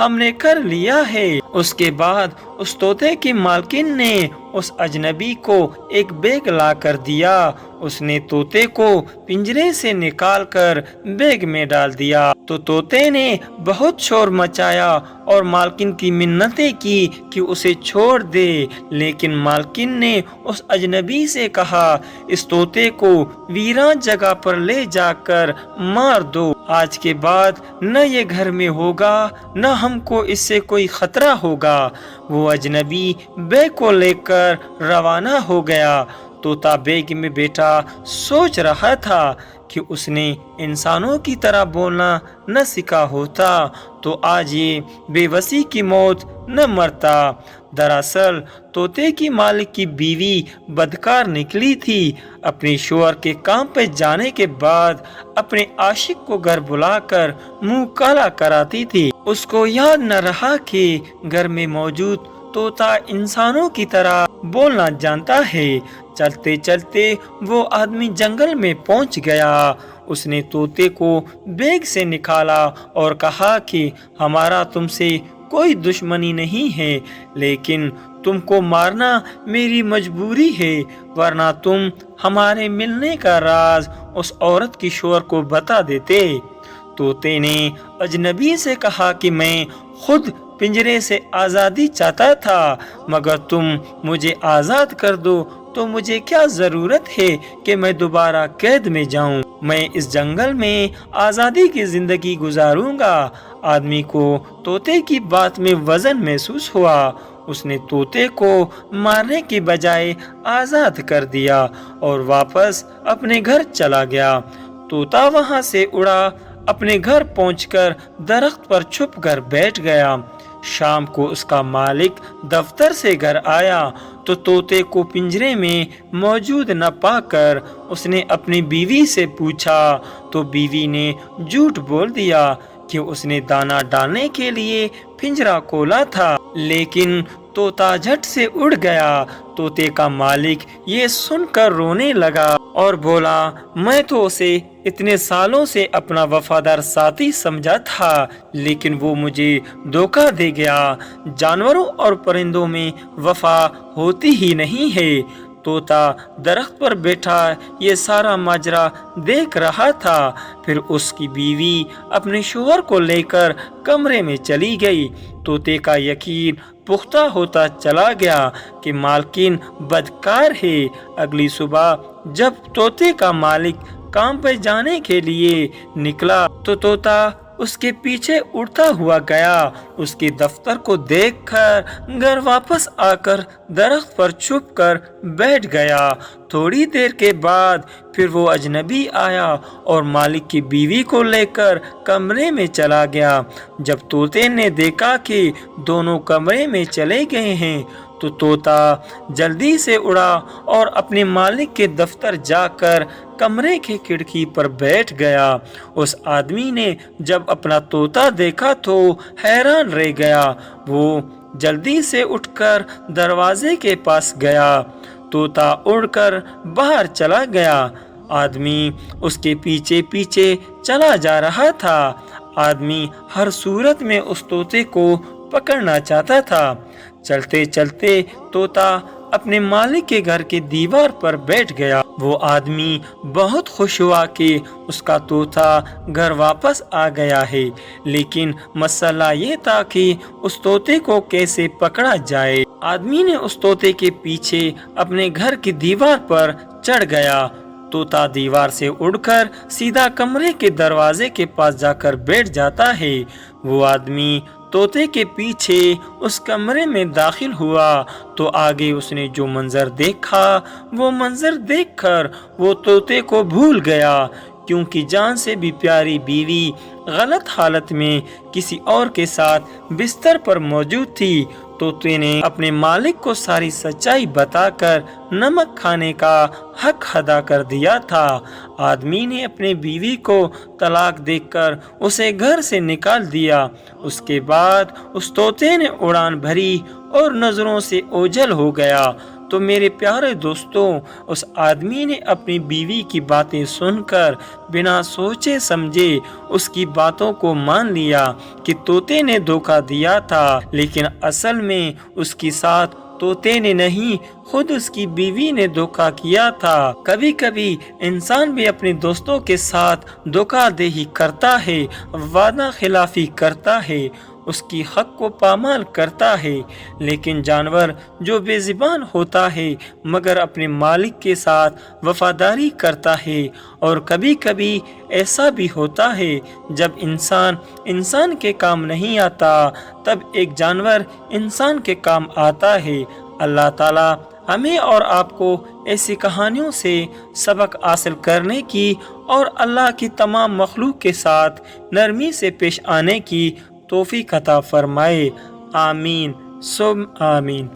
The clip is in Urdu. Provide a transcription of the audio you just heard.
ہم نے کر لیا ہے۔ اس کے بعد اس طوطے کی مالکن نے اس اجنبی کو ایک بیگ لا کر دیا۔ اس نے طوطے کو پنجرے سے نکال کر بیگ میں ڈال دیا تو طوطے نے بہت شور مچایا اور مالکن کی منتیں کی کہ اسے چھوڑ دے، لیکن مالکن نے اس اجنبی سے کہا اس طوطے کو ویران جگہ پر لے جا کر مار دو، آج کے بعد نہ یہ گھر میں ہوگا نہ ہم کو اس سے کوئی خطرہ ہوگا۔ وہ اجنبی بیگ کو لے کر روانہ ہو گیا۔ طوطا بیگ میں بیٹھا سوچ رہا تھا کہ اس نے انسانوں کی طرح بولنا نہ سیکھا ہوتا تو آج یہ بے بسی کی موت نہ مرتا۔ دراصل طوطے کی مالک کی بیوی بدکار نکلی تھی۔ اپنے شوہر کے کام پہ جانے کے بعد اپنے عاشق کو گھر بلا کر منہ کالا کراتی تھی۔ اس کو یاد نہ رہا کہ گھر میں موجود طوطا انسانوں کی طرح بولنا جانتا ہے۔ چلتے چلتے وہ آدمی جنگل میں پہنچ گیا۔ اس نے طوطے کو بیگ سے نکالا اور کہا کہ ہمارا تم سے کوئی دشمنی نہیں ہے، لیکن تم کو مارنا میری مجبوری ہے، ورنہ تم ہمارے ملنے کا راز اس عورت کی شوہر کو بتا دیتے۔ طوطے نے اجنبی سے کہا کہ میں خود پنجرے سے آزادی چاہتا تھا، مگر تم مجھے آزاد کر دو تو مجھے کیا ضرورت ہے کہ میں دوبارہ قید میں جاؤں؟ میں اس جنگل میں آزادی کی زندگی گزاروں گا۔ آدمی کو طوطے کی بات میں وزن محسوس ہوا۔ اس نے طوطے کو مارنے کی بجائے آزاد کر دیا اور واپس اپنے گھر چلا گیا۔ طوطا وہاں سے اڑا اپنے گھر پہنچ کر درخت پر چھپ کر بیٹھ گیا۔ شام کو اس کا مالک دفتر سے گھر آیا تو طوطے کو پنجرے میں موجود نہ پا کر اس نے اپنی بیوی سے پوچھا تو بیوی نے جھوٹ بول دیا کہ اس نے دانا ڈالنے کے لیے پنجرا کھولا تھا، لیکن طوطا جھٹ سے اڑ گیا۔ طوطے کا مالک یہ سن کر رونے لگا اور بولا میں تو اسے اتنے سالوں سے اپنا وفادار ساتھی سمجھا تھا، لیکن وہ مجھے دھوکہ دے گیا۔ جانوروں اور پرندوں میں وفا ہوتی ہی نہیں ہے۔ طوطا درخت پر بیٹھا یہ سارا ماجرا دیکھ رہا تھا۔ پھر اس کی بیوی اپنے شوہر کو لے کر کمرے میں چلی گئی۔ طوطے کا یقین پختہ ہوتا چلا گیا کہ مالکن بدکار ہے۔ اگلی صبح جب طوطے کا مالک کام پہ جانے کے لیے نکلا تو طوطا اس کے پیچھے اڑتا ہوا گیا۔ اس کے دفتر کو دیکھ کر گھر واپس آ کر درخت پر چھپ کر بیٹھ گیا۔ تھوڑی دیر کے بعد پھر وہ اجنبی آیا اور مالک کی بیوی کو لے کر کمرے میں چلا گیا۔ جب طوطے نے دیکھا کہ دونوں کمرے میں چلے گئے ہیں تو طوطا جلدی سے اڑا اور اپنے مالک کے دفتر جا کر کمرے کی کھڑکی پر بیٹھ گیا۔ اس آدمی نے جب اپنا طوطا دیکھا تو حیران رہ گیا۔ وہ جلدی سے اٹھ کر دروازے کے پاس گیا۔ طوطا اڑ کر باہر چلا گیا۔ آدمی اس کے پیچھے پیچھے چلا جا رہا تھا۔ آدمی ہر صورت میں اس طوطے کو پکڑنا چاہتا تھا۔ چلتے چلتے طوطا اپنے مالک کے گھر کے دیوار پر بیٹھ گیا۔ وہ آدمی بہت خوش ہوا کہ اس کا طوطا گھر واپس آ گیا ہے، لیکن مسئلہ یہ تھا کہ اس طوطے کو کیسے پکڑا جائے۔ آدمی نے اس طوطے کے پیچھے اپنے گھر کی دیوار پر چڑھ گیا۔ طوطا دیوار سے اڑ کر سیدھا کمرے کے دروازے کے پاس جا کر بیٹھ جاتا ہے۔ وہ آدمی طوطے کے پیچھے اس کمرے میں داخل ہوا تو آگے اس نے جو منظر دیکھا، وہ منظر دیکھ کر وہ طوطے کو بھول گیا، کیونکہ جان سے بھی پیاری بیوی غلط حالت میں کسی اور کے ساتھ بستر پر موجود تھی۔ طوطے نے اپنے مالک کو ساری سچائی بتا کر نمک کھانے کا حق ادا کر دیا تھا۔ آدمی نے اپنے بیوی کو طلاق دے کر اسے گھر سے نکال دیا۔ اس کے بعد اس طوطے نے اڑان بھری اور نظروں سے اوجھل ہو گیا۔ تو میرے پیارے دوستوں، اس آدمی نے اپنی بیوی کی باتیں سن کر بنا سوچے سمجھے اس کی باتوں کو مان لیا کہ طوطے نے دھوکہ دیا تھا، لیکن اصل میں اس کے ساتھ طوطے نے نہیں، خود اس کی بیوی نے دھوکہ کیا تھا۔ کبھی کبھی انسان بھی اپنے دوستوں کے ساتھ دھوکہ دہی کرتا ہے، وعدہ خلافی کرتا ہے، اس کی حق کو پامال کرتا ہے، لیکن جانور جو بے زبان ہوتا ہے مگر اپنے مالک کے ساتھ وفاداری کرتا ہے۔ اور کبھی کبھی ایسا بھی ہوتا ہے جب انسان کے کام نہیں آتا، تب ایک جانور انسان کے کام آتا ہے۔ اللہ تعالیٰ ہمیں اور آپ کو ایسی کہانیوں سے سبق حاصل کرنے کی اور اللہ کی تمام مخلوق کے ساتھ نرمی سے پیش آنے کی توفیق عطا فرمائے۔ آمین ثم آمین۔